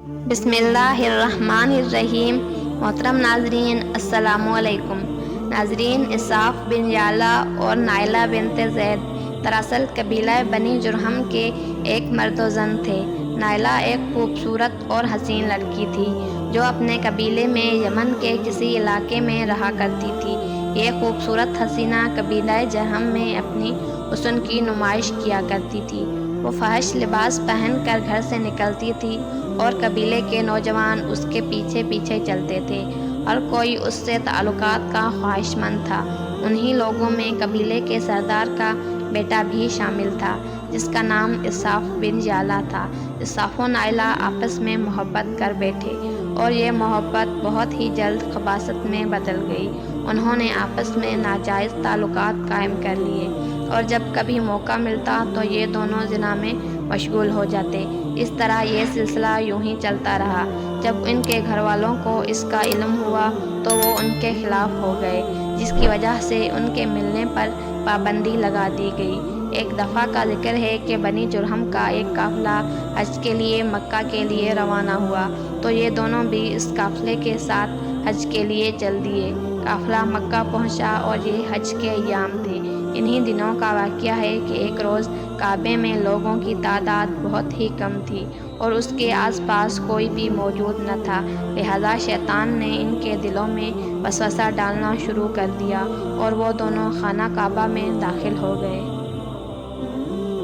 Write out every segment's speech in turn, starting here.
बिस्मिल्लाहिर्रहमानिर्रहीम। मोहतरम नाजरीन, अस्सलामु अलैकुम। नाजरीन, इसाफ बिन याला और नाइला बिनते ज़ैद दरअसल कबीला बनी जुरहम के एक मर्द-ओ-ज़न थे। नाइला एक खूबसूरत और हसीन लड़की थी जो अपने कबीले में यमन के किसी इलाके में रहा करती थी। ये खूबसूरत हसीना कबीला जुरहम में अपनी हुस्न की नुमाइश किया करती थी। वो फहश लिबास पहन कर घर से निकलती थी और कबीले के नौजवान उसके पीछे पीछे चलते थे। हर कोई उससे ताल्लुकात का ख्वाहिशमंद था। उन्हीं लोगों में कबीले के सरदार का बेटा भी शामिल था जिसका नाम इसाफ बिन याला था। इसाफ और नाइला आपस में मोहब्बत कर बैठे और ये मोहब्बत बहुत ही जल्द खबासत में बदल गई। उन्होंने आपस में नाजायज़ ताल्लुकात कायम कर लिए और जब कभी मौका मिलता तो ये दोनों ज़िना में मशगूल हो जाते। इस तरह ये सिलसिला यूं ही चलता रहा। जब इनके घर वालों को इसका इल्म हुआ तो वो उनके खिलाफ हो गए, जिसकी वजह से उनके मिलने पर पाबंदी लगा दी गई। एक दफ़ा का जिक्र है कि बनी जुरहम का एक काफ़िला हज के लिए मक्का के लिए रवाना हुआ तो ये दोनों भी इस काफ़िले के साथ हज के लिए चल दिए। काफ़िला मक्का पहुंचा और ये हज के अय्याम थे। इन्हीं दिनों का वाक़या है कि एक रोज़ काबे में लोगों की तादाद बहुत ही कम थी और उसके आसपास कोई भी मौजूद न था। लिहाजा शैतान ने इनके दिलों में वसवसा डालना शुरू कर दिया और वो दोनों खाना काबा में दाखिल हो गए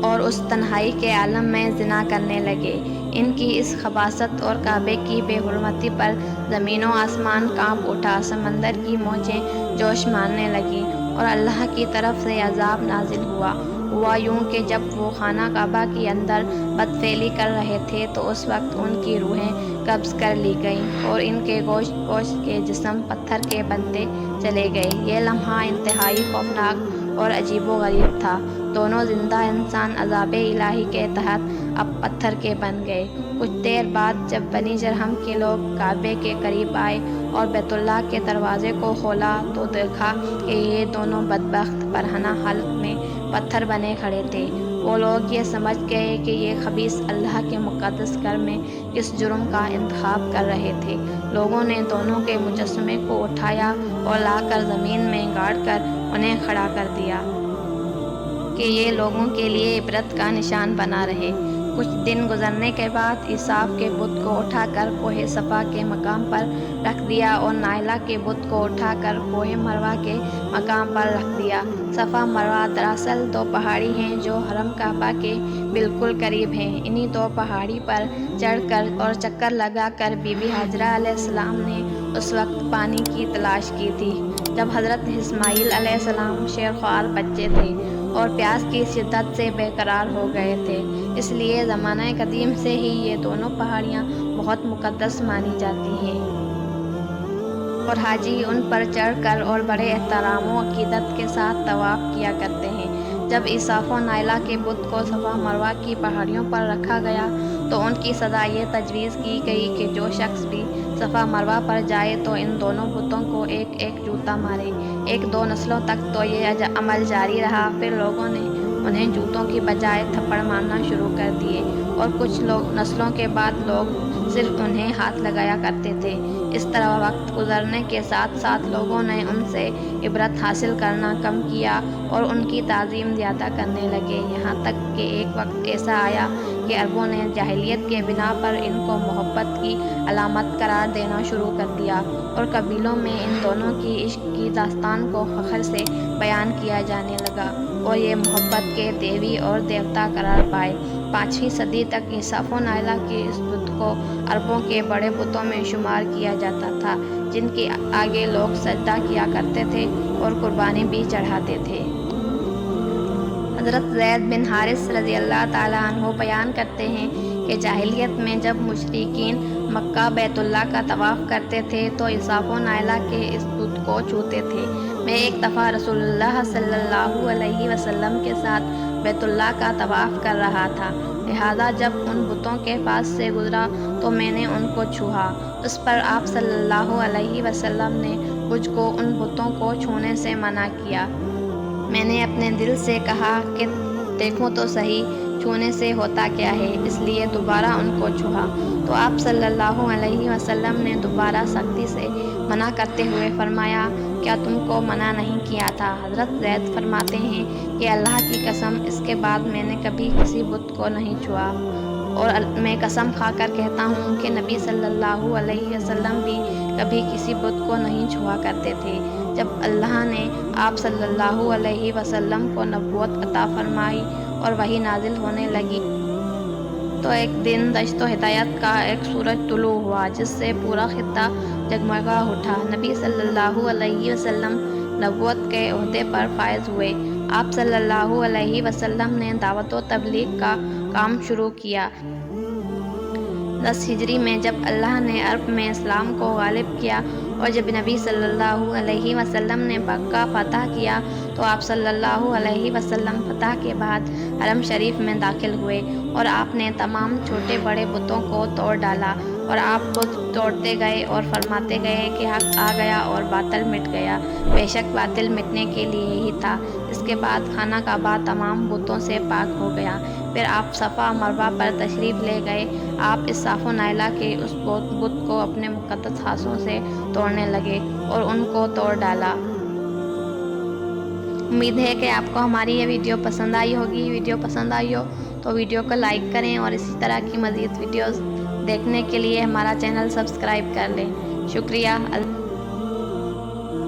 और उस तन्हाई के आलम में ज़िना करने लगे। इनकी इस खबासत और काबे की बेहुरमती पर ज़मीन व आसमान कांप उठा। समंदर की मौजें जोश मारने लगीं और अल्लाह की तरफ से अज़ाब नाजिल हुआ यूं कि जब वो खाना काबा के अंदर बदफेली कर रहे थे तो उस वक्त उनकी रूहें कब्ज़ कर ली गईं और इनके गोश्त के जिस्म पत्थर के बनते चले गए। ये लम्हा इंतहाई खौफनाक और अजीबो-गरीब था। दोनों जिंदा इंसान अज़ाब इलाही के तहत अब पत्थर के बन गए। कुछ देर बाद जब बनी जुरहम के लोग काबे के करीब आए और बैतुल्लाह के दरवाज़े को खोला तो देखा कि ये दोनों बदबख्त बरहना हालत में पत्थर बने खड़े थे। वो लोग ये समझ गए कि ये खबीस अल्लाह के मुक़द्दस घर में किस जुर्म का इंतखाब कर रहे थे। लोगों ने दोनों के मुजस्समे को उठाया और लाकर ज़मीन में गाड़ कर उन्हें खड़ा कर दिया कि ये लोगों के लिए इबरत का निशान बना रहे। कुछ दिन गुजरने के बाद इसाफ के बुत को उठाकर कोहे सफ़ा के मकाम पर रख दिया और नाइला के बुत को उठाकर कोहे मरवा के मकाम पर रख दिया। सफ़ा मरवा दरअसल दो पहाड़ी हैं जो हरम काबा के बिल्कुल करीब हैं। इन्हीं दो पहाड़ी पर चढ़कर और चक्कर लगाकर बीबी हाजरा अलैहिस्सलाम ने उस वक्त पानी की तलाश की थी जब हज़रत इस्माईल अलैहिस्सलाम शेरख्वार बच्चे थे और प्यास की शिद्दत से बेकरार हो गए थे। इसलिए ज़माना कदीम से ही ये दोनों पहाड़ियाँ बहुत मुक़द्दस मानी जाती हैं और हाजी उन पर चढ़कर और बड़े एहतराम व अक़ीदत के साथ तवाफ़ किया करते हैं। जब इसाफ और नाइला के बुत को सफ़ा मरवा की पहाड़ियों पर रखा गया तो उनकी सज़ा ये तजवीज़ की गई कि जो शख्स भी सफ़ा मरवा पर जाए तो इन दोनों बुतों को एक एक जूता मारे। एक दो नस्लों तक तो ये अमल जारी रहा। फिर लोगों ने उन्हें जूतों की बजाय थप्पड़ मारना शुरू कर दिए और कुछ नस्लों के बाद लोग सिर्फ उन्हें हाथ लगाया करते थे। इस तरह वक्त गुजरने के साथ साथ लोगों ने उनसे इबरत हासिल करना कम किया और उनकी ताज़ीम ज़्यादा करने लगे। यहाँ तक कि एक वक्त ऐसा आया कि अरबों ने जाहिलियत के बिना पर इनको मोहब्बत की अलामत करार देना शुरू कर दिया और कबीलों में इन दोनों की इश्क की दास्तान को फ़ख्र से बयान किया जाने लगा और ये मोहब्बत के देवी और देवता करार पाए। 5वीं सदी तक इसाफ और नाइला के इस बुत को अरबों के बड़े बुतों में शुमार किया जाता था जिनके आगे लोग सजदा किया करते थे और कुर्बानी भी चढ़ाते थे। हज़रत ज़ैद बिन हारिस रज़ियल्लाहु ताला अन्हु बयान करते हैं कि जाहिलियत में जब मुशरिकीन मक्का बैतुल्लाह का तवाफ़ करते थे तो इसाफ और नाइला के इस बुत को छूते थे। मैं एक दफ़ा रसूलुल्लाह सल्लल्लाहु अलैहि वसल्लम के साथ बैतुल्लाह का तवाफ़ कर रहा था। लिहाजा जब उन बुतों के पास से गुज़रा तो मैंने उनको छुआ। उस पर आप सल्लल्लाहु अलैहि वसल्लम ने मुझको उन बुतों को छूने से मना किया। मैंने अपने दिल से कहा कि देखो तो सही छूने से होता क्या है, इसलिए दोबारा उनको छुआ تو آپ صلی اللہ علیہ وسلم نے دوبارہ سختی سے منع کرتے ہوئے فرمایا، کیا تم کو منع نہیں کیا تھا؟ حضرت زید فرماتے ہیں کہ اللہ کی قسم، اس کے بعد میں نے کبھی کسی بت کو نہیں چھوا، اور میں قسم کھا کر کہتا ہوں کہ نبی صلی اللہ علیہ وسلم بھی کبھی کسی بت کو نہیں چھوا کرتے تھے۔ جب اللہ نے آپ صلی اللہ علیہ وسلم کو نبوت عطا فرمائی اور وحی نازل ہونے لگی تو ایک دن دشت و ہدایت کا ایک سورج طلوع ہوا جس سے پورا خطہ جگمگا اٹھا۔ نبی صلی اللہ علیہ وسلم نبوت کے عہدے پر فائز ہوئے۔ آپ صلی اللہ علیہ وسلم نے دعوت و تبلیغ کا کام شروع کیا۔ 10 ہجری میں جب اللہ نے عرب میں اسلام کو غالب کیا اور جب نبی صلی اللہ علیہ وسلم نے مکہ فتح کیا تو آپ صلی اللہ علیہ وسلم فتح کے بعد حرم شریف میں داخل ہوئے اور آپ نے تمام چھوٹے بڑے بتوں کو توڑ ڈالا، اور آپ بت توڑتے گئے اور فرماتے گئے کہ حق آ گیا اور باطل مٹ گیا، بے شک باطل مٹنے کے لیے ہی تھا۔ اس کے بعد خانہ کعبہ تمام بتوں سے پاک ہو گیا۔ پھر آپ صفا مروہ پر تشریف لے گئے۔ آپ اس صاف و نائلہ کے اس بت کو اپنے مقدس ہاتھوں سے توڑنے لگے اور ان کو توڑ ڈالا۔ امید ہے کہ آپ کو ہماری یہ ویڈیو پسند آئی ہوگی۔ ویڈیو پسند آئی ہو تو ویڈیو کو لائک کریں اور اسی طرح کی مزید ویڈیوز دیکھنے کے لیے ہمارا چینل سبسکرائب کر لیں۔ شکریہ۔